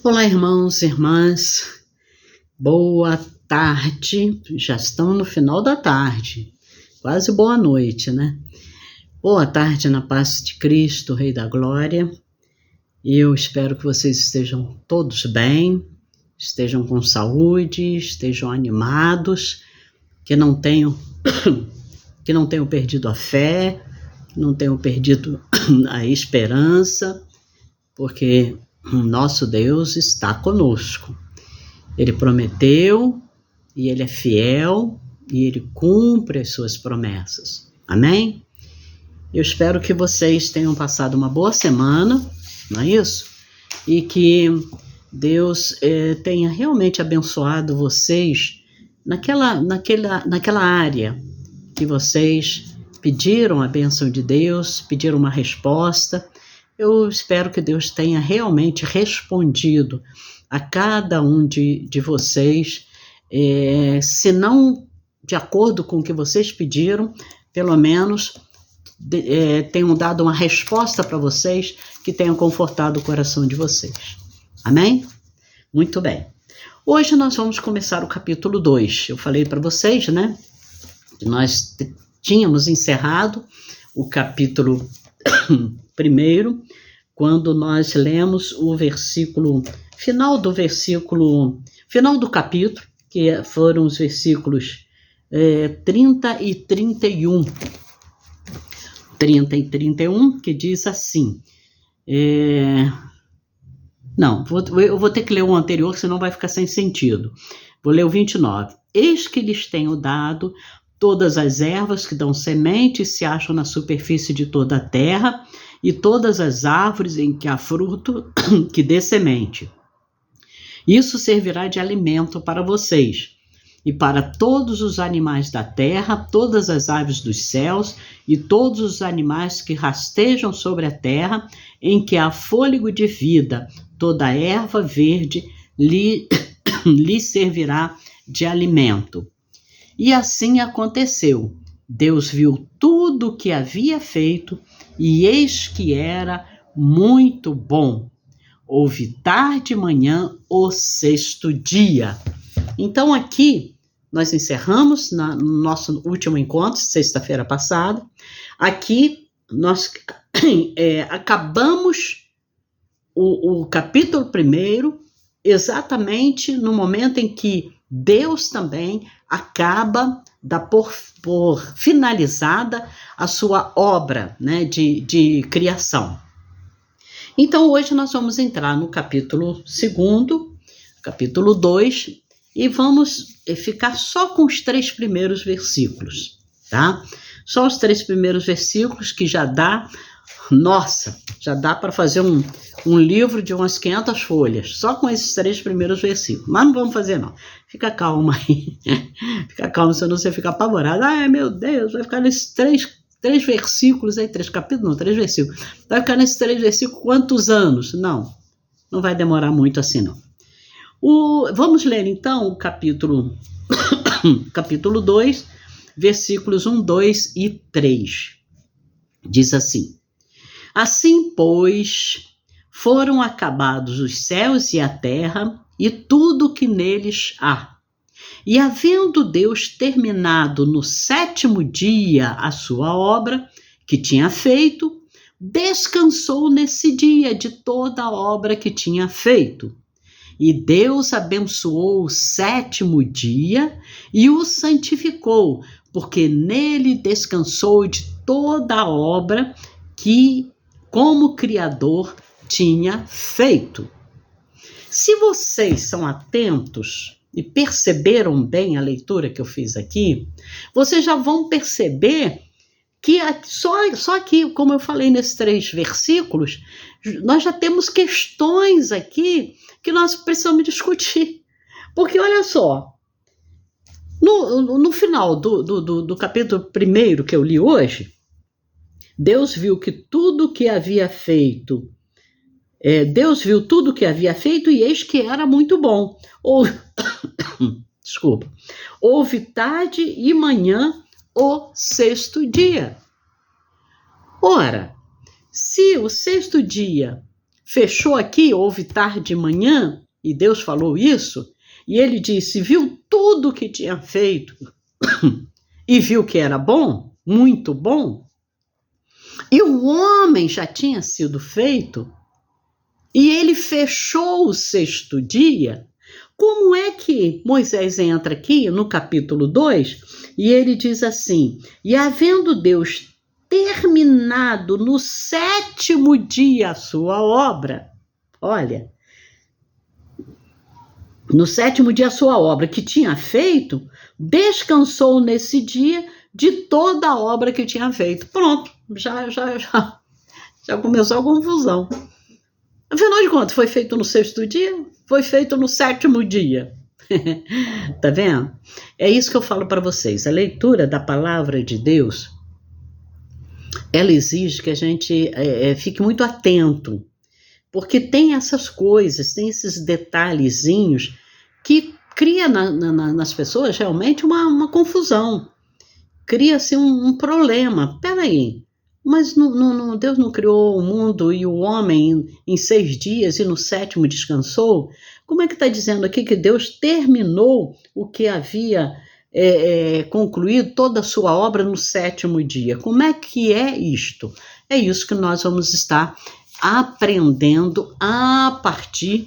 Olá, irmãos e irmãs, boa tarde, já estamos no final da tarde, quase boa noite, né? Boa tarde na paz de Cristo, Rei da Glória. Eu espero que vocês estejam todos bem, estejam com saúde, estejam animados, que não tenham perdido a fé, que não tenham perdido a esperança, porque nosso Deus está conosco. Ele prometeu e Ele é fiel e Ele cumpre as suas promessas. Amém? Eu espero que vocês tenham passado uma boa semana, não é isso? E que Deus tenha realmente abençoado vocês naquela área que vocês pediram a bênção de Deus, pediram uma resposta. Eu espero que Deus tenha realmente respondido a cada um de vocês, se não de acordo com o que vocês pediram, pelo menos tenham dado uma resposta para vocês que tenha confortado o coração de vocês. Amém? Muito bem. Hoje nós vamos começar o capítulo 2. Eu falei para vocês, né, que nós tínhamos encerrado o capítulo 1, quando nós lemos o final do capítulo, que foram os versículos 30 e 31. 30 e 31, que diz assim, eu vou ter que ler o anterior, senão vai ficar sem sentido. Vou ler o 29. Eis que lhes tenho dado todas as ervas que dão semente e se acham na superfície de toda a terra, e todas as árvores em que há fruto que dê semente. Isso servirá de alimento para vocês, e para todos os animais da terra, todas as aves dos céus, e todos os animais que rastejam sobre a terra, em que há fôlego de vida, toda erva verde lhe servirá de alimento. E assim aconteceu. Deus viu tudo o que havia feito, e eis que era muito bom. Houve tarde e manhã o sexto dia. Então aqui nós encerramos no nosso último encontro, sexta-feira passada. Aqui nós acabamos o capítulo 1 exatamente no momento em que Deus também acaba por finalizada a sua obra, né, de criação. Então hoje nós vamos entrar no capítulo 2, capítulo 2, e vamos ficar só com os 3 primeiros versículos, tá? Só os 3 primeiros versículos que já dá para fazer um livro de umas 500 folhas, só com esses 3 primeiros versículos. Mas não vamos fazer não. Fica calma aí. Fica calma, senão você fica apavorado. Ai, meu Deus, vai ficar nesses 3 versículos aí, 3 capítulos, não, 3 versículos. Vai ficar nesses 3 versículos quantos anos? Não vai demorar muito assim não. Vamos ler então o capítulo 2, versículos 1, 2 e 3. Diz assim: Assim, pois, foram acabados os céus e a terra e tudo o que neles há. E havendo Deus terminado no 7º dia a sua obra que tinha feito, descansou nesse dia de toda a obra que tinha feito. E Deus abençoou o 7º dia e o santificou, porque nele descansou de toda a obra que, como Criador, tinha feito. Se vocês são atentos e perceberam bem a leitura que eu fiz aqui, vocês já vão perceber que só aqui, como eu falei nesses 3 versículos, nós já temos questões aqui que nós precisamos discutir. Porque olha só, no final do capítulo 1 que eu li hoje, Deus viu que tudo que havia feito, e eis que era muito bom. Houve tarde e manhã o 6º dia. Ora, se o 6º dia fechou aqui, houve tarde de manhã, e Deus falou isso, e ele disse, viu tudo que tinha feito, e viu que era bom, muito bom, e o homem já tinha sido feito, e ele fechou o 6º dia. Como é que Moisés entra aqui no capítulo 2 e ele diz assim, e havendo Deus terminado no 7º dia a sua obra, olha, no 7º dia a sua obra que tinha feito, descansou nesse dia de toda a obra que tinha feito. Pronto, já começou a confusão. Afinal de contas, foi feito no 6º dia? Foi feito no 7º dia. Tá vendo? É isso que eu falo para vocês. A leitura da palavra de Deus, ela exige que a gente fique muito atento, porque tem essas coisas, tem esses detalhezinhos que cria nas pessoas realmente uma confusão. Cria-se um problema. Peraí, mas Deus não criou o mundo e o homem em 6 dias e no 7º descansou? Como é que está dizendo aqui que Deus terminou o que havia concluído toda a sua obra no 7º dia? Como é que é isto? É isso que nós vamos estar aprendendo a partir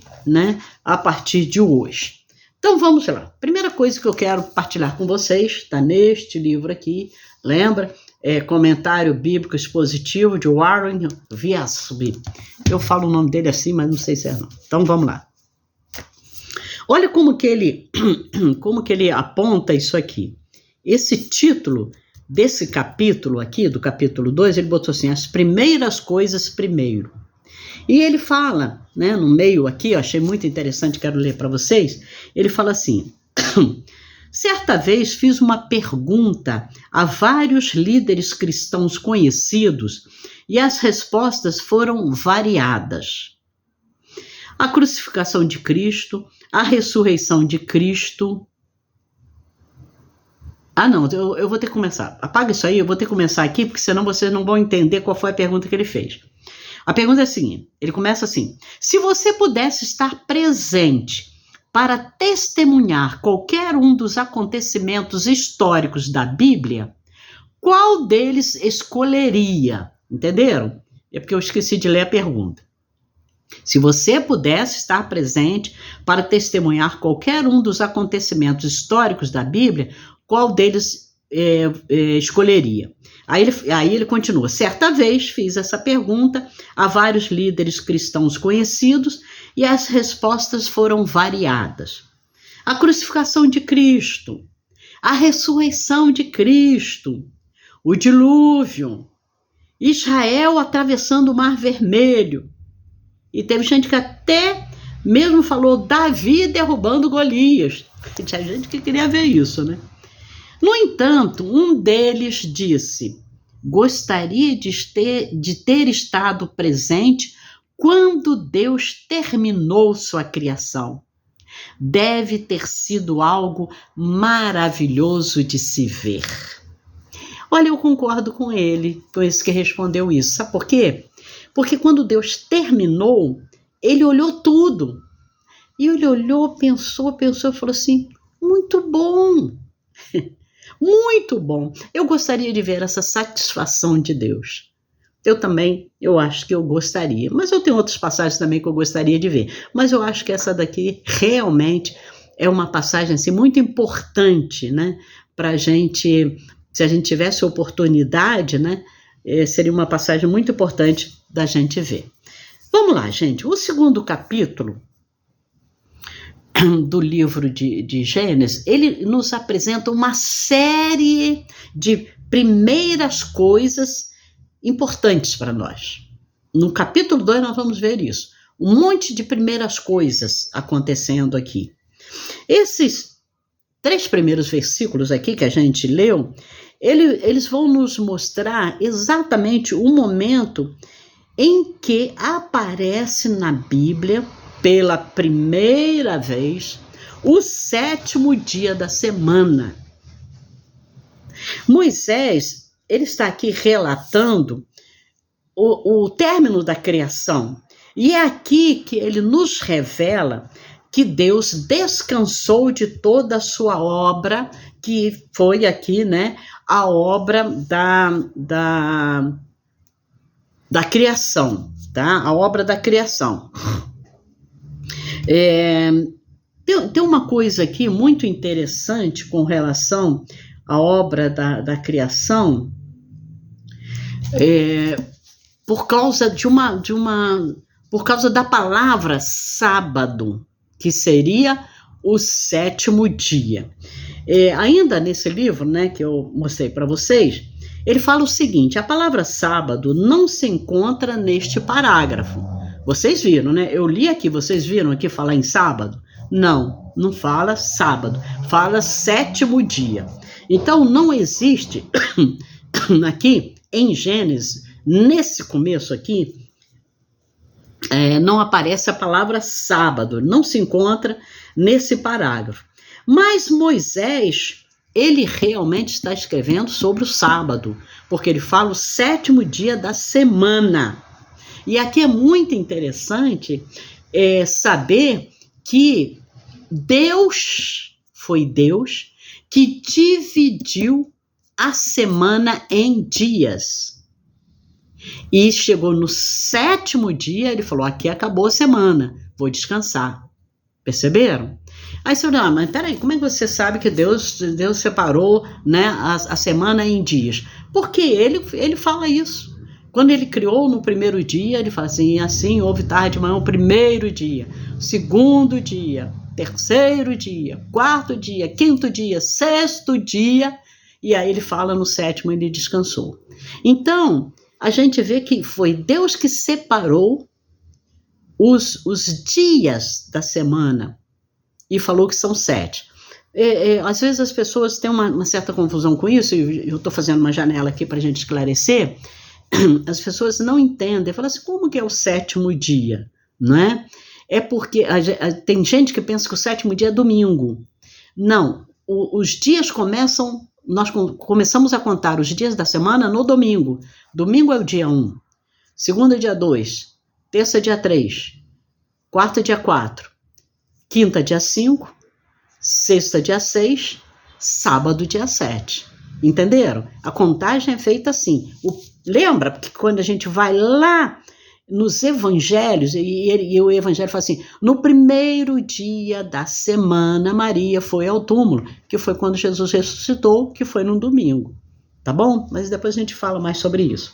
de hoje. Então vamos lá. Primeira coisa que eu quero partilhar com vocês está neste livro aqui, lembra? Comentário Bíblico Expositivo de Warren Wiersbe. Eu falo o nome dele assim, mas não sei se é não. Então vamos lá. Olha como que ele aponta isso aqui. Esse título desse capítulo aqui, do capítulo 2, ele botou assim, as primeiras coisas primeiro. E ele fala, no meio aqui, eu achei muito interessante, quero ler para vocês, ele fala assim, certa vez fiz uma pergunta a vários líderes cristãos conhecidos e as respostas foram variadas. A crucificação de Cristo, a ressurreição de Cristo. Não, eu vou ter que começar. Apaga isso aí, eu vou ter que começar aqui, porque senão vocês não vão entender qual foi a pergunta que ele fez. A pergunta é a seguinte, ele começa assim, se você pudesse estar presente para testemunhar qualquer um dos acontecimentos históricos da Bíblia, qual deles escolheria? Entenderam? É porque eu esqueci de ler a pergunta. Se você pudesse estar presente para testemunhar qualquer um dos acontecimentos históricos da Bíblia, qual deles escolheria? Aí ele continua, certa vez fiz essa pergunta a vários líderes cristãos conhecidos e as respostas foram variadas. A crucificação de Cristo, a ressurreição de Cristo, o dilúvio, Israel atravessando o Mar Vermelho. E teve gente que até mesmo falou Davi derrubando Golias. Tinha gente que queria ver isso, né? No entanto, um deles disse, gostaria de ter estado presente quando Deus terminou sua criação. Deve ter sido algo maravilhoso de se ver. Olha, eu concordo com ele, com esse que respondeu isso. Sabe por quê? Porque quando Deus terminou, ele olhou tudo. E ele olhou, pensou e falou assim, muito bom. Muito bom. Eu gostaria de ver essa satisfação de Deus. Eu acho que eu gostaria. Mas eu tenho outras passagens também que eu gostaria de ver. Mas eu acho que essa daqui realmente é uma passagem assim, muito importante, para a gente, se a gente tivesse oportunidade, seria uma passagem muito importante da gente ver. Vamos lá, gente. O 2º capítulo do livro de Gênesis, ele nos apresenta uma série de primeiras coisas importantes para nós. No capítulo 2 nós vamos ver isso. Um monte de primeiras coisas acontecendo aqui. Esses 3 primeiros versículos aqui que a gente leu, eles vão nos mostrar exatamente o momento em que aparece na Bíblia pela primeira vez, o 7º dia da semana. Moisés, ele está aqui relatando o término da criação. E é aqui que ele nos revela que Deus descansou de toda a sua obra, que foi aqui, né, a obra da criação, tá? A obra da criação. Tem uma coisa aqui muito interessante com relação à obra da criação, por causa por causa da palavra sábado, que seria o 7º dia. Ainda nesse livro, né, que eu mostrei para vocês, ele fala o seguinte: a palavra sábado não se encontra neste parágrafo. Vocês viram, né? Eu li aqui, vocês viram aqui falar em sábado? Não, não fala sábado, fala 7º dia. Então não existe aqui em Gênesis, nesse começo aqui, não aparece a palavra sábado, não se encontra nesse parágrafo. Mas Moisés, ele realmente está escrevendo sobre o sábado, porque ele fala o 7º dia da semana. E aqui é muito interessante saber que foi Deus que dividiu a semana em dias. E chegou no 7º dia, ele falou: aqui acabou a semana, vou descansar. Perceberam? Aí você fala: mas peraí, como é que você sabe que Deus separou, né, a semana em dias? Porque ele fala isso. Quando ele criou no 1º dia, ele fala assim houve tarde de manhã o 1º dia, 2º dia, 3º dia, 4º dia, 5º dia, 6º dia, e aí ele fala no 7º ele descansou. Então, a gente vê que foi Deus que separou os dias da semana e falou que são 7. Às vezes as pessoas têm uma certa confusão com isso, e eu estou fazendo uma janela aqui para a gente esclarecer. As pessoas não entendem, falam assim: como que é o 7º dia? Não é? É porque tem gente que pensa que o 7º dia é domingo. Não, os dias nós começamos a contar os dias da semana no domingo. Domingo é o dia 1, segunda é dia 2, terça é dia 3, quarta é dia 4, quinta é dia 5, sexta é dia 6, sábado dia 7. Entenderam? A contagem é feita assim. Lembra que quando a gente vai lá nos evangelhos, e o evangelho fala assim: no 1º dia da semana, Maria foi ao túmulo, que foi quando Jesus ressuscitou, que foi no domingo. Tá bom? Mas depois a gente fala mais sobre isso.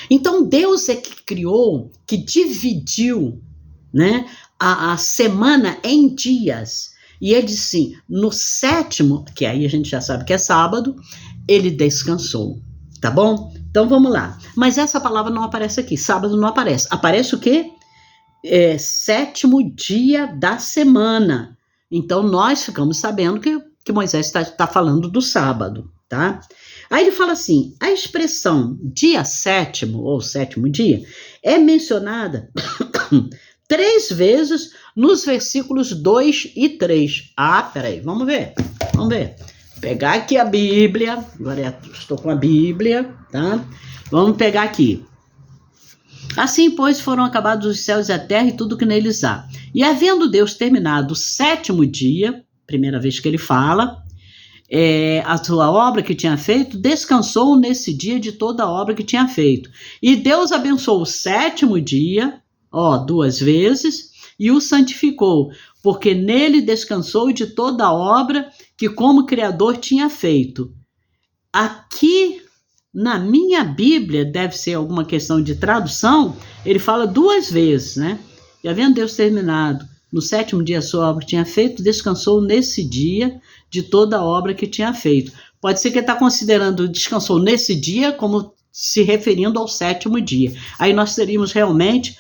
Então Deus é que criou, que dividiu, né, a semana em dias. E ele disse assim: no 7º, que aí a gente já sabe que é sábado, ele descansou. Tá bom? Então vamos lá. Mas essa palavra não aparece aqui. Sábado não aparece. Aparece o quê? 7º dia da semana. Então nós ficamos sabendo que Moisés está falando do sábado, tá? Aí ele fala assim: a expressão dia 7º ou 7º dia é mencionada 3 vezes nos versículos 2 e 3. Peraí, vamos ver. Pegar aqui a Bíblia, agora estou com a Bíblia, tá? Vamos pegar aqui. Assim, pois, foram acabados os céus e a terra e tudo que neles há. E havendo Deus terminado o 7º dia, primeira vez que ele fala, a sua obra que tinha feito, descansou nesse dia de toda a obra que tinha feito. E Deus abençoou o 7º dia, 2 vezes, e o santificou, porque nele descansou de toda a obra que como Criador tinha feito. Aqui, na minha Bíblia, deve ser alguma questão de tradução, ele fala 2 vezes, né? E havendo Deus terminado no 7º dia a sua obra que tinha feito, descansou nesse dia de toda a obra que tinha feito. Pode ser que ele está considerando descansou nesse dia como se referindo ao 7º dia. Aí nós teríamos realmente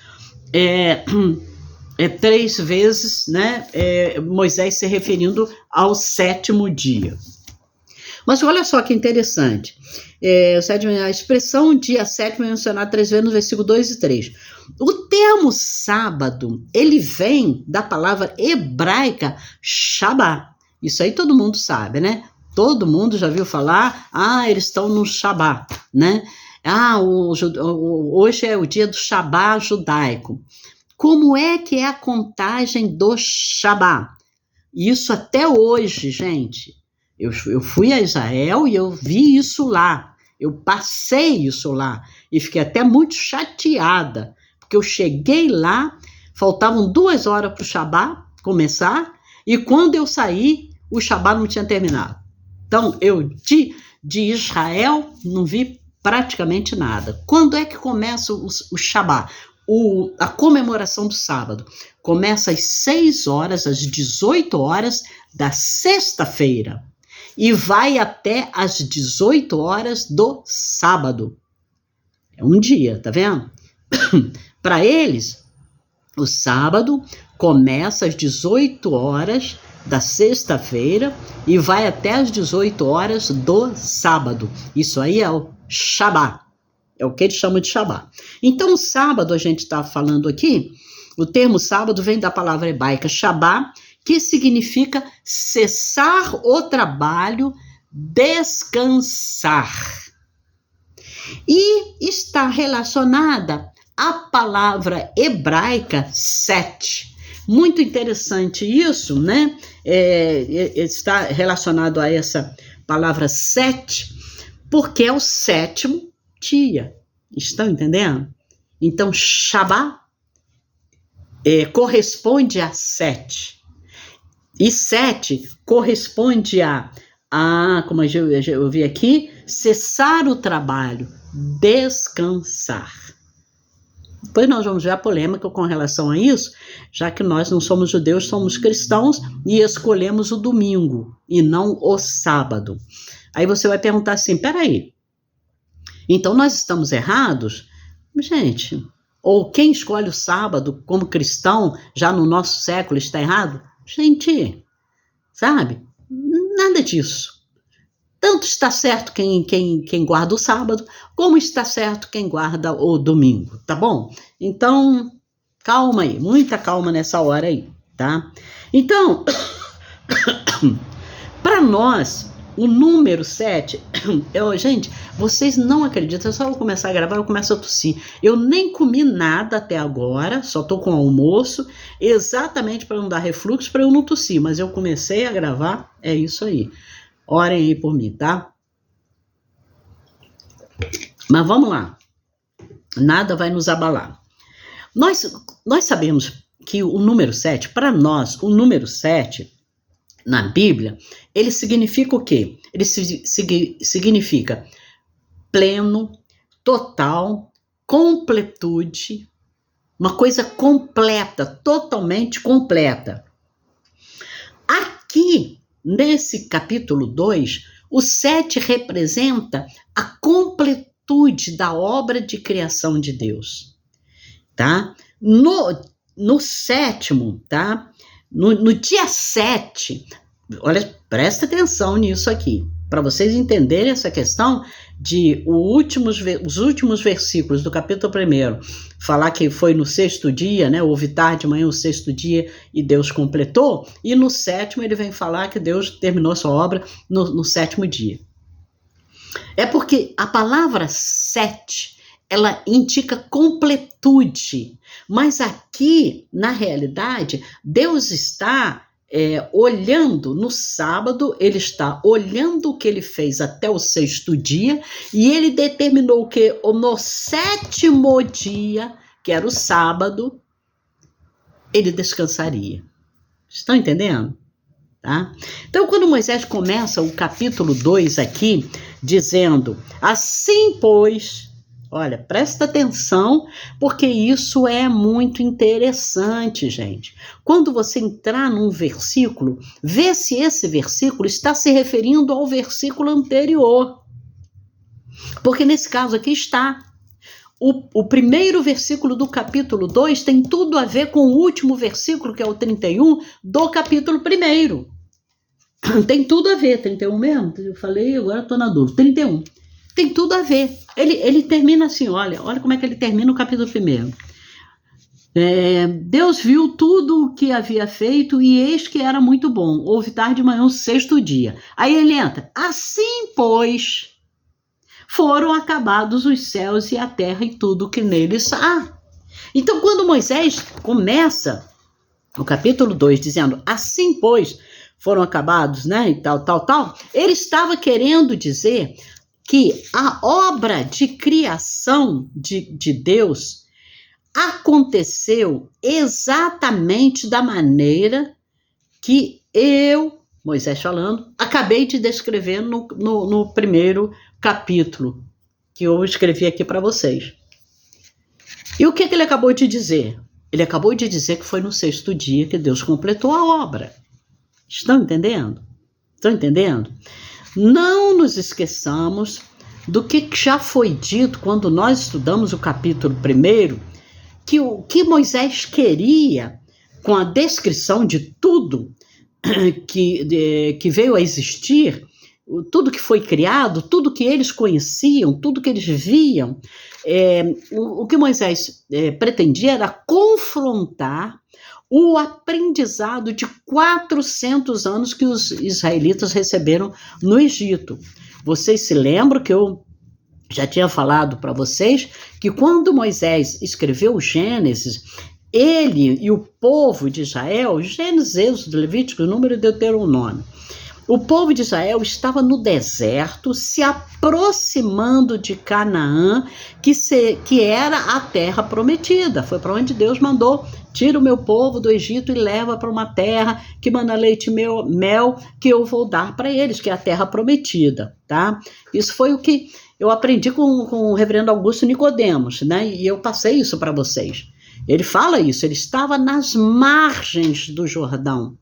3 vezes, né, Moisés se referindo ao 7º dia. Mas olha só que interessante. A expressão dia 7º é mencionada 3 vezes no versículo 2 e 3. O termo sábado, ele vem da palavra hebraica Shabá. Isso aí todo mundo sabe, né? Todo mundo já viu falar, eles estão no Shabá, né? Hoje é o dia do Shabá judaico. Como é que é a contagem do Shabá? Isso até hoje, gente. Eu fui a Israel e eu vi isso lá. Eu passei isso lá e fiquei até muito chateada, porque eu cheguei lá, faltavam 2 horas para o Shabá começar, e quando eu saí, o Shabá não tinha terminado. Então, eu de Israel não vi praticamente nada. Quando é que começa o Shabá? A comemoração do sábado começa às 6 horas, às 18 horas da sexta-feira e vai até às 18 horas do sábado. É um dia, tá vendo? Para eles, o sábado começa às 18 horas da sexta-feira e vai até às 18 horas do sábado. Isso aí é o Shabá. É o que eles chamam de Shabá. Então, o sábado, a gente está falando aqui, o termo sábado vem da palavra hebraica Shabá, que significa cessar o trabalho, descansar. E está relacionada à palavra hebraica sete. Muito interessante isso, né? Está relacionado a essa palavra sete, porque é o 7º dia. Estão entendendo? Então, Shabá corresponde a 7. E 7 corresponde como eu vi aqui, cessar o trabalho, descansar. Depois nós vamos ver a polêmica com relação a isso, já que nós não somos judeus, somos cristãos e escolhemos o domingo e não o sábado. Aí você vai perguntar assim, peraí, então nós estamos errados? Gente, ou quem escolhe o sábado como cristão, já no nosso século, está errado? Gente, sabe? Nada disso. Tanto está certo quem guarda o sábado, como está certo quem guarda o domingo, tá bom? Então, calma aí, muita calma nessa hora aí, tá? Então, para nós, o número 7, gente, vocês não acreditam, eu só vou começar a gravar, eu começo a tossir. Eu nem comi nada até agora, só tô com almoço, exatamente para não dar refluxo, para eu não tossir, mas eu comecei a gravar, é isso aí. Orem aí por mim, tá? Mas vamos lá. Nada vai nos abalar. Nós sabemos que o número 7, para nós, o número 7, na Bíblia, ele significa o quê? Ele significa pleno, total, completude, uma coisa completa, totalmente completa. Aqui, nesse capítulo 2, o 7 representa a completude da obra de criação de Deus, tá? No sétimo, tá? No dia 7, olha, presta atenção nisso aqui, para vocês entenderem essa questão de os últimos versículos do capítulo 1, falar que foi no 6º dia, né? Houve tarde de manhã o 6º dia e Deus completou, e no 7º ele vem falar que Deus terminou sua obra no 7º dia. É porque a palavra 7, ela indica completude, mas aqui, na realidade, Deus está olhando no sábado, ele está olhando o que ele fez até o 6º dia, e ele determinou que no 7º dia, que era o sábado, ele descansaria. Estão entendendo? Tá? Então, quando Moisés começa o capítulo 2 aqui, dizendo, assim pois, olha, presta atenção, porque isso é muito interessante, gente. Quando você entrar num versículo, vê se esse versículo está se referindo ao versículo anterior. Porque nesse caso aqui está. O primeiro versículo do capítulo 2 tem tudo a ver com o último versículo, que é o 31, do capítulo 1. Tem tudo a ver, 31 mesmo? Eu falei, agora estou na dúvida. 31. Tem tudo a ver. Ele termina assim, olha como é que ele termina o capítulo 1. Deus viu tudo o que havia feito e eis que era muito bom. Houve tarde de manhã o 6º dia. Aí ele entra, assim pois, foram acabados os céus e a terra e tudo que neles há. Então, quando Moisés começa o capítulo 2 dizendo, assim, pois, foram acabados, né, e tal, ele estava querendo dizer que a obra de criação de Deus aconteceu exatamente da maneira que eu, Moisés falando, acabei de descrever no primeiro capítulo, que eu escrevi aqui para vocês. E o que ele acabou de dizer? Ele acabou de dizer que foi no 6º dia que Deus completou a obra. Estão entendendo? Estão entendendo? Não nos esqueçamos do que já foi dito quando nós estudamos o capítulo 1, que o que Moisés queria com a descrição de tudo que veio a existir, tudo que foi criado, tudo que eles conheciam, tudo que eles viam, o que Moisés pretendia era confrontar o aprendizado de 400 anos que os israelitas receberam no Egito. Vocês se lembram que eu já tinha falado para vocês que quando Moisés escreveu o Gênesis, ele e o povo de Israel, Gênesis, Êxodo, Levítico, Número e Deuteronômio, o povo de Israel estava no deserto, se aproximando de Canaã, que era a terra prometida. Foi para onde Deus mandou, tira o meu povo do Egito e leva para uma terra que mana leite e mel, que eu vou dar para eles, que é a terra prometida, tá? Isso foi o que eu aprendi com o reverendo Augusto Nicodemos, né? E eu passei isso para vocês. Ele fala isso, ele estava nas margens do Jordão,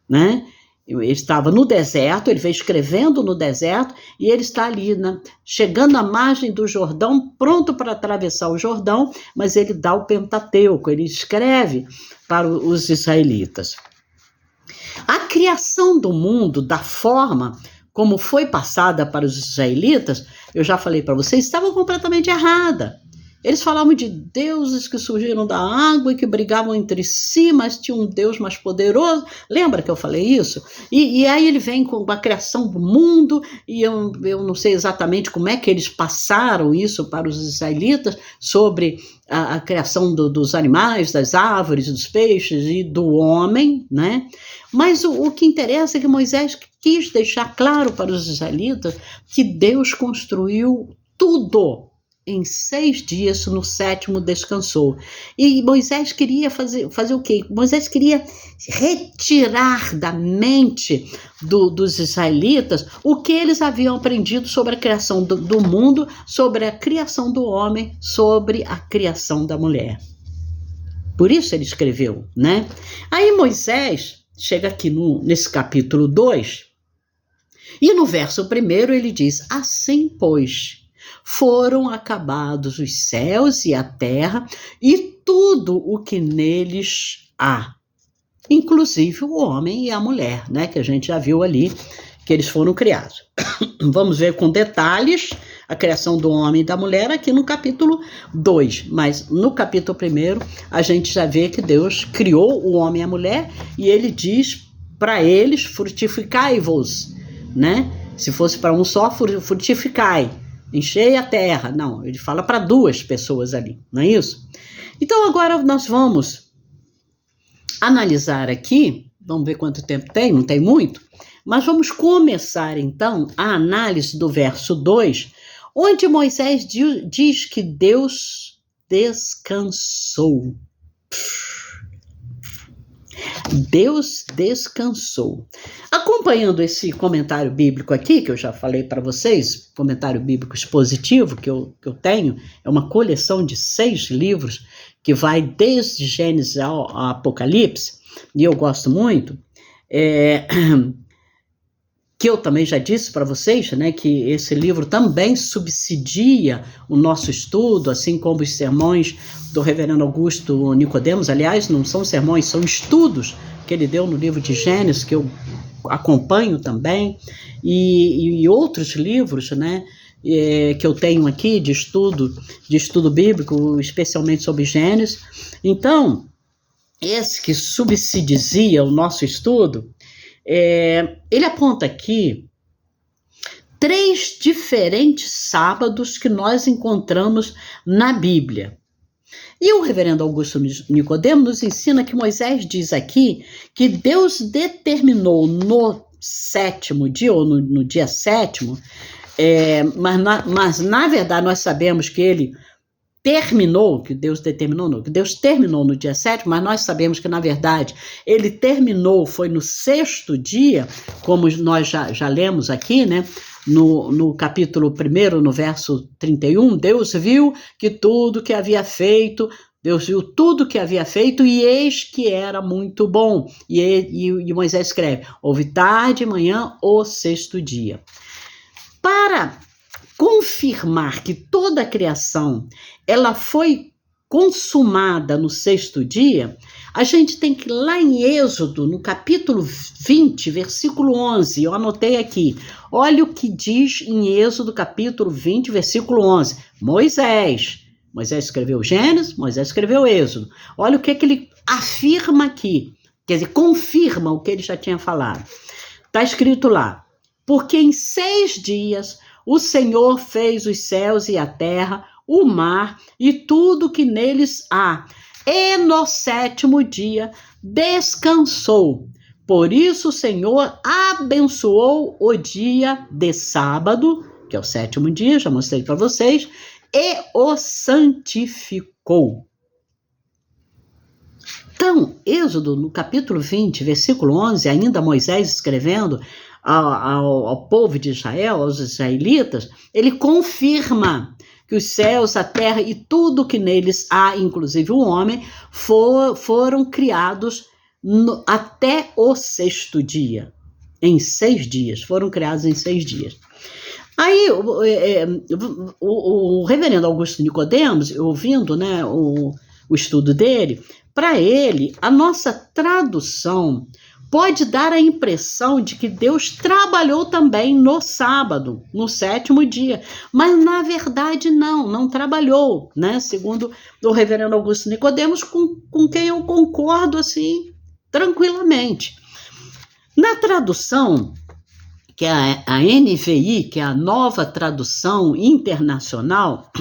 né? Ele estava no deserto, ele veio escrevendo no deserto, e ele está ali, né, chegando à margem do Jordão, pronto para atravessar o Jordão, mas ele dá o Pentateuco, ele escreve para os israelitas. A criação do mundo, da forma como foi passada para os israelitas, eu já falei para vocês, estava completamente errada. Eles falavam de deuses que surgiram da água e que brigavam entre si, mas tinha um Deus mais poderoso. Lembra que eu falei isso? E aí ele vem com a criação do mundo, e eu não sei exatamente como é que eles passaram isso para os israelitas, sobre a criação dos animais, das árvores, dos peixes e do homem, né? Mas o que interessa é que Moisés quis deixar claro para os israelitas que Deus construiu tudo. Em 6 dias, no 7º descansou. E Moisés queria fazer o quê? Moisés queria retirar da mente dos israelitas o que eles haviam aprendido sobre a criação do mundo, sobre a criação do homem, sobre a criação da mulher. Por isso ele escreveu, né? Aí Moisés chega aqui nesse capítulo 2, e no verso 1 ele diz, assim, pois, foram acabados os céus e a terra e tudo o que neles há, inclusive o homem e a mulher, né, que a gente já viu ali que eles foram criados. Vamos ver com detalhes a criação do homem e da mulher aqui no capítulo 2, mas no capítulo 1 a gente já vê que Deus criou o homem e a mulher, e ele diz para eles, frutificai-vos, né? Se fosse para um só, frutificai, enchei a terra. Não, ele fala para 2 pessoas ali, não é isso? Então agora nós vamos analisar aqui, vamos ver quanto tempo tem, não tem muito, mas vamos começar então a análise do verso 2, onde Moisés diz que Deus descansou. Deus descansou. Acompanhando esse comentário bíblico aqui, que eu já falei para vocês, comentário bíblico expositivo que eu tenho, é uma coleção de 6 livros, que vai desde Gênesis ao Apocalipse, e eu gosto muito, que eu também já disse para vocês, né, que esse livro também subsidia o nosso estudo, assim como os sermões do reverendo Augusto Nicodemos. Aliás, não são sermões, são estudos que ele deu no livro de Gênesis, que eu acompanho também, e outros livros, né, que eu tenho aqui de estudo bíblico, especialmente sobre Gênesis. Então, esse que subsidia o nosso estudo, ele aponta aqui 3 diferentes sábados que nós encontramos na Bíblia. E o reverendo Augusto Nicodemo nos ensina que Moisés diz aqui que Deus determinou no 7º dia, ou no dia 7º, mas na verdade nós sabemos que ele terminou, que Deus determinou, não, que Deus terminou no dia 7º, mas nós sabemos que na verdade ele terminou, foi no 6º dia, como nós já lemos aqui, né? No capítulo 1, no verso 31, Deus viu tudo que havia feito e eis que era muito bom. E Moisés escreve, houve tarde e manhã o 6º dia. Para confirmar que toda a criação ela foi consumada no 6º dia, a gente tem que ir lá em Êxodo, no capítulo 20, versículo 11, eu anotei aqui, olha o que diz em Êxodo, capítulo 20, versículo 11, Moisés escreveu Gênesis, Moisés escreveu Êxodo, olha o que ele afirma aqui, quer dizer, confirma o que ele já tinha falado, está escrito lá, porque em 6 dias o Senhor fez os céus e a terra, o mar e tudo que neles há. E no 7º dia descansou. Por isso o Senhor abençoou o dia de sábado, que é o 7º dia, já mostrei para vocês, e o santificou. Então, Êxodo, no capítulo 20, versículo 11, ainda Moisés escrevendo ao povo de Israel, aos israelitas, ele confirma que os céus, a terra e tudo que neles há, inclusive o homem, foram criados até o 6º dia. Em 6 dias, foram criados em 6 dias. Aí o reverendo Augusto Nicodemos, ouvindo, né, o estudo dele, para ele, a nossa tradução pode dar a impressão de que Deus trabalhou também no sábado, no 7º dia, mas na verdade não trabalhou, né? Segundo o reverendo Augusto Nicodemos, com quem eu concordo assim, tranquilamente. Na tradução, que é a NVI, que é a Nova Tradução Internacional,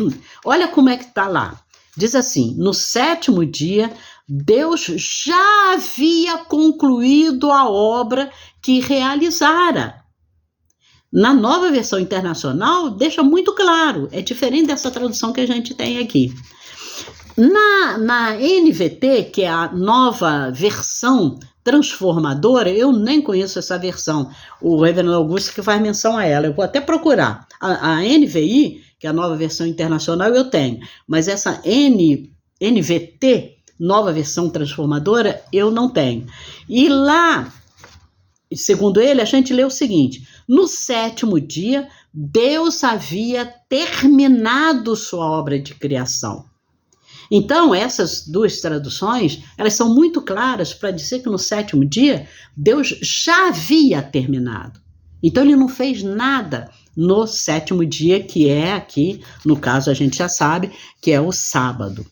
olha como é que está lá. Diz assim, no 7º dia, Deus já havia concluído a obra que realizara. Na Nova Versão Internacional, deixa muito claro, é diferente dessa tradução que a gente tem aqui. Na NVT, que é a Nova Versão Transformadora, eu nem conheço essa versão, o reverendo Augusto que faz menção a ela, eu vou até procurar. A NVI, que é a Nova Versão Internacional, eu tenho, mas essa NVT, Nova Versão Transformadora, eu não tenho. E lá, segundo ele, a gente lê o seguinte, no 7º dia, Deus havia terminado sua obra de criação. Então, essas 2 traduções, elas são muito claras para dizer que no 7º dia, Deus já havia terminado. Então, ele não fez nada no 7º dia, que é aqui, no caso, a gente já sabe, que é o sábado.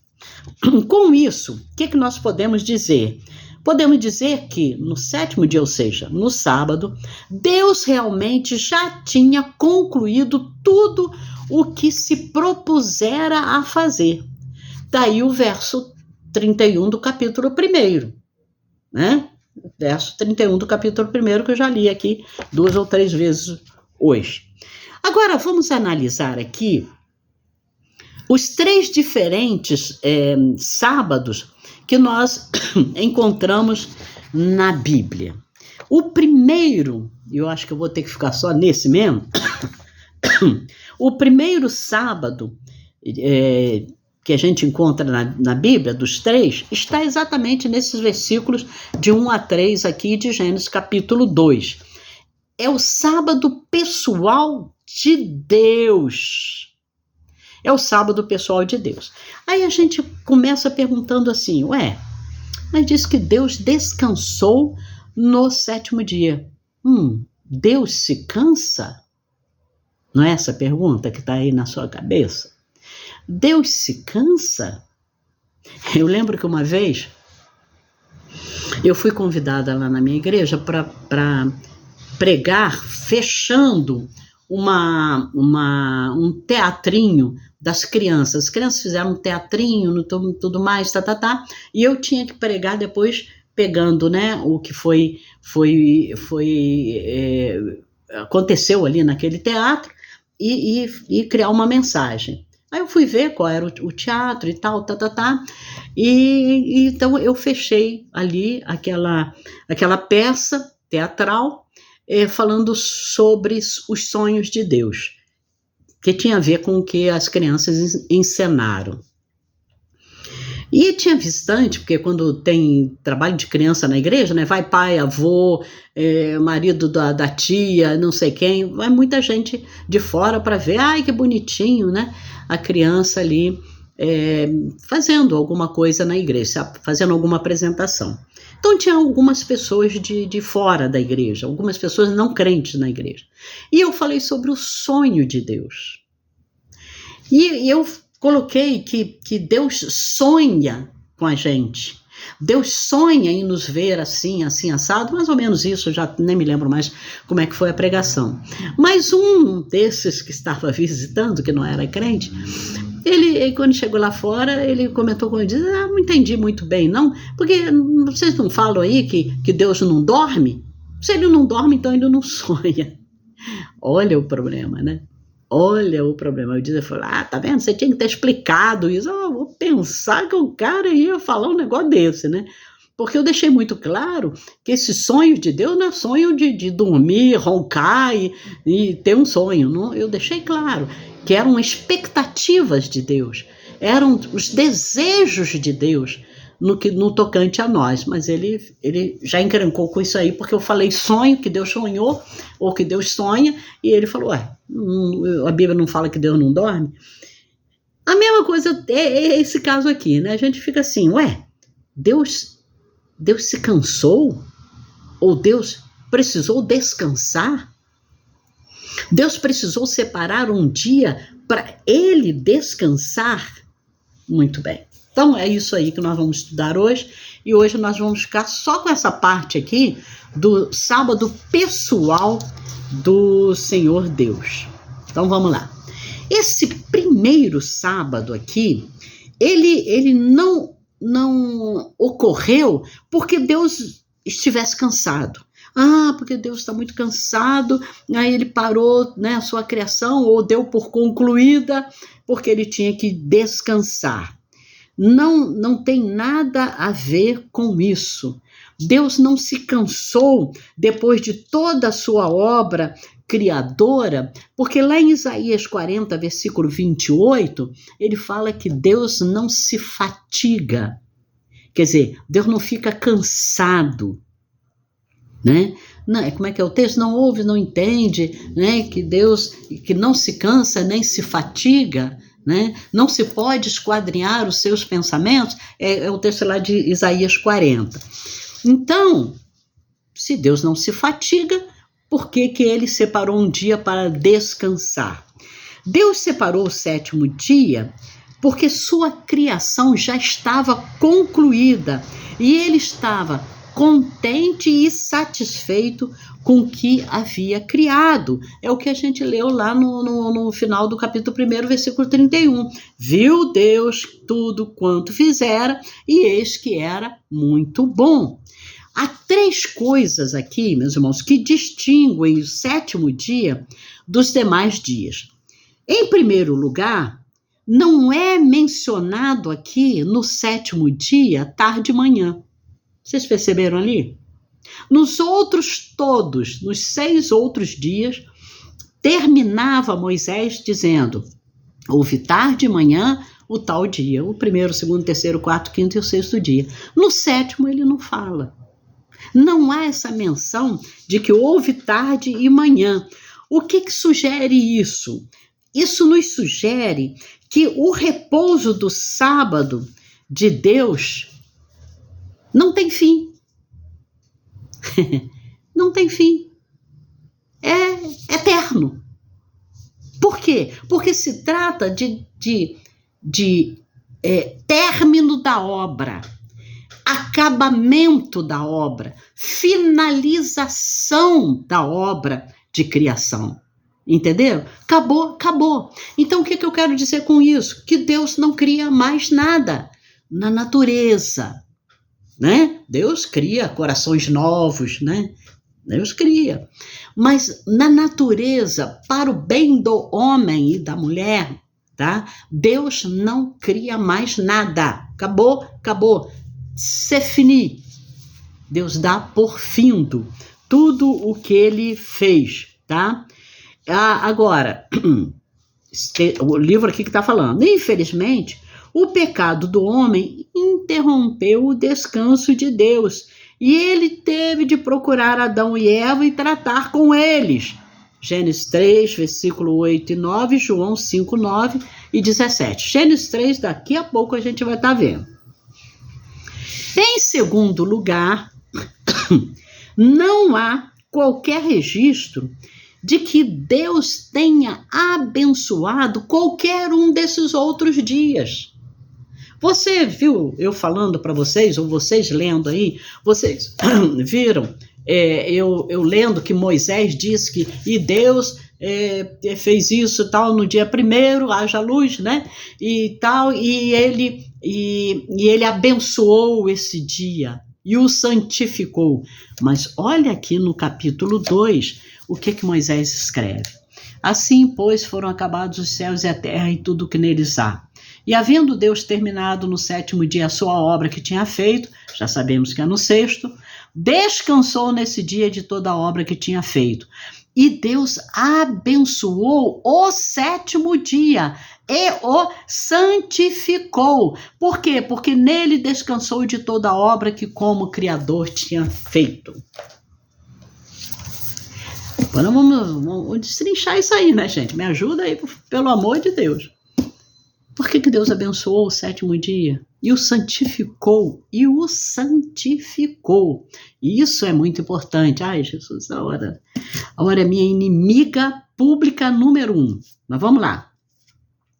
Com isso, o que nós podemos dizer? Podemos dizer que no 7º dia, ou seja, no sábado, Deus realmente já tinha concluído tudo o que se propusera a fazer. Daí o verso 31 do capítulo 1, né? Verso 31 do capítulo 1, que eu já li aqui 2 ou 3 vezes hoje. Agora, vamos analisar aqui os 3 diferentes sábados que nós encontramos na Bíblia. O primeiro, eu acho que eu vou ter que ficar só nesse mesmo, o primeiro sábado que a gente encontra na Bíblia, dos 3, está exatamente nesses versículos de 1 a 3 aqui de Gênesis capítulo 2. É o sábado pessoal de Deus. É o sábado pessoal de Deus. Aí a gente começa perguntando assim, mas diz que Deus descansou no 7º dia. Deus se cansa? Não é essa pergunta que está aí na sua cabeça? Deus se cansa? Eu lembro que uma vez eu fui convidada lá na minha igreja para pregar fechando um teatrinho das crianças. As crianças fizeram um teatrinho, tudo mais, e eu tinha que pregar depois, pegando, né, o que aconteceu ali naquele teatro e criar uma mensagem. Aí eu fui ver qual era o teatro e tal, e então eu fechei ali aquela peça teatral, falando sobre os sonhos de Deus, que tinha a ver com o que as crianças encenaram. E tinha visitante, porque quando tem trabalho de criança na igreja, né, vai pai, avô, marido da tia, não sei quem, vai muita gente de fora para ver, ai que bonitinho, né, a criança ali fazendo alguma coisa na igreja, fazendo alguma apresentação. Então tinha algumas pessoas de fora da igreja, algumas pessoas não crentes na igreja. E eu falei sobre o sonho de Deus. E eu coloquei que Deus sonha com a gente. Deus sonha em nos ver assim, assado, mais ou menos isso, já nem me lembro mais como é que foi a pregação. Mas um desses que estava visitando, que não era crente, ele, quando chegou lá fora, ele comentou comigo, disse, não entendi muito bem, não, porque vocês não falam aí que Deus não dorme? Se ele não dorme, então ele não sonha. Olha o problema, né? Olha o problema. Eu falei, tá vendo? Você tinha que ter explicado isso. Eu vou pensar que o cara ia falar um negócio desse, né? Porque eu deixei muito claro que esse sonho de Deus não é sonho de dormir, roncar e ter um sonho. Não, eu deixei claro que eram expectativas de Deus, eram os desejos de Deus no tocante a nós. Mas ele já encrencou com isso aí, porque eu falei sonho, que Deus sonhou, ou que Deus sonha, e ele falou, a Bíblia não fala que Deus não dorme? A mesma coisa é esse caso aqui, né? A gente fica assim, Deus se cansou? Ou Deus precisou descansar? Deus precisou separar um dia para ele descansar? Muito bem. Então é isso aí que nós vamos estudar hoje, e hoje nós vamos ficar só com essa parte aqui do sábado pessoal do Senhor Deus. Então vamos lá. Esse primeiro sábado aqui, ele não ocorreu porque Deus estivesse cansado. Porque Deus está muito cansado, aí ele parou, né, a sua criação, ou deu por concluída, porque ele tinha que descansar. Não tem nada a ver com isso. Deus não se cansou depois de toda a sua obra criadora, porque lá em Isaías 40, versículo 28, ele fala que Deus não se fatiga. Quer dizer, Deus não fica cansado, né? Não, como é que é o texto? Não ouve, não entende, né? Que Deus que não se cansa nem se fatiga, né? Não se pode esquadrinhar os seus pensamentos, é o texto lá de Isaías 40. Então, se Deus não se fatiga, por que ele separou um dia para descansar? Deus separou o sétimo dia porque sua criação já estava concluída e ele estava contente e satisfeito com o que havia criado. É o que a gente leu lá no final do capítulo 1, versículo 31. Viu Deus tudo quanto fizera, e eis que era muito bom. Há três coisas aqui, meus irmãos, que distinguem o sétimo dia dos demais dias. Em primeiro lugar, não é mencionado aqui no sétimo dia tarde e manhã. Vocês perceberam ali? Nos outros todos, nos 6 outros dias, terminava Moisés dizendo, houve tarde e manhã o tal dia, o primeiro, segundo, terceiro, quarto, quinto e o sexto dia. No sétimo ele não fala. Não há essa menção de que houve tarde e manhã. O que sugere isso? Isso nos sugere que o repouso do sábado de Deus não tem fim. Não tem fim. É eterno. Por quê? Porque se trata de término da obra, acabamento da obra, finalização da obra de criação. Entenderam? Acabou, acabou. Então, o que eu quero dizer com isso? Que Deus não cria mais nada na natureza, né? Deus cria corações novos, né? Deus cria. Mas na natureza, para o bem do homem e da mulher, tá? Deus não cria mais nada. Acabou, acabou. C'est fini. Deus dá por findo tudo o que ele fez, tá? Agora, o livro aqui que está falando, infelizmente, o pecado do homem interrompeu o descanso de Deus e ele teve de procurar Adão e Eva e tratar com eles. Gênesis 3, versículo 8 e 9, João 5, 9 e 17. Gênesis 3, daqui a pouco a gente vai estar vendo. Em segundo lugar, não há qualquer registro de que Deus tenha abençoado qualquer um desses outros dias. Você viu eu falando para vocês, ou vocês lendo aí, vocês viram eu lendo que Moisés disse que e Deus fez isso tal no dia 1º, haja luz, né? E tal, e ele abençoou esse dia e o santificou. Mas olha aqui no capítulo 2, o que Moisés escreve? Assim, pois, foram acabados os céus e a terra e tudo o que neles há. E havendo Deus terminado no 7º dia a sua obra que tinha feito, já sabemos que é no 6º, descansou nesse dia de toda a obra que tinha feito. E Deus abençoou o 7º dia e o santificou. Por quê? Porque nele descansou de toda a obra que como Criador tinha feito. Agora vamos destrinchar isso aí, né, gente? Me ajuda aí, pelo amor de Deus. Por que Deus abençoou o 7º dia? E o santificou. E isso é muito importante. Ai, Jesus, a hora é minha inimiga pública número 1. Mas vamos lá.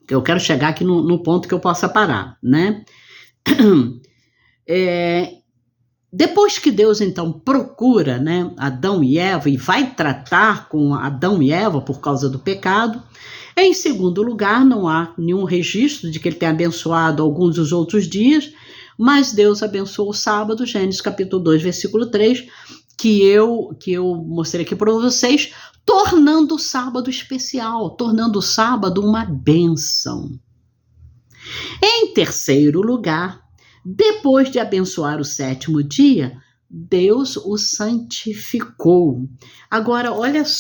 Eu quero chegar aqui no ponto que eu possa parar, né? Depois que Deus, então, procura, né, Adão e Eva e vai tratar com Adão e Eva por causa do pecado, em segundo lugar, não há nenhum registro de que ele tenha abençoado alguns dos outros dias, mas Deus abençoou o sábado, Gênesis capítulo 2, versículo 3, que eu mostrei aqui para vocês, tornando o sábado especial, tornando o sábado uma bênção. Em terceiro lugar, depois de abençoar o 7º dia, Deus o santificou. Agora, olha só.